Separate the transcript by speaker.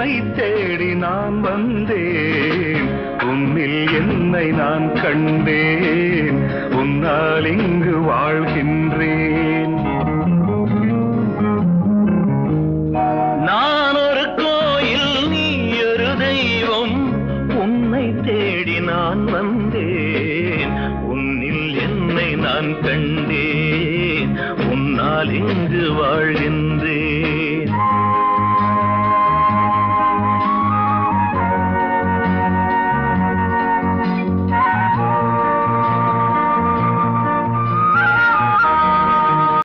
Speaker 1: உன்னை தேடி நான் வந்தேன், உன்னில் என்னை நான் கண்டேன், உன்னால் இங்கு வாழ்கின்றேன். நான் ஒரு கோயில், நீ ஒரு தெய்வம், உன்னை தேடி நான் வந்தேன், உன்னில் என்னை நான் கண்டேன், உன்னால் இங்கு வாழ்கின்றேன்.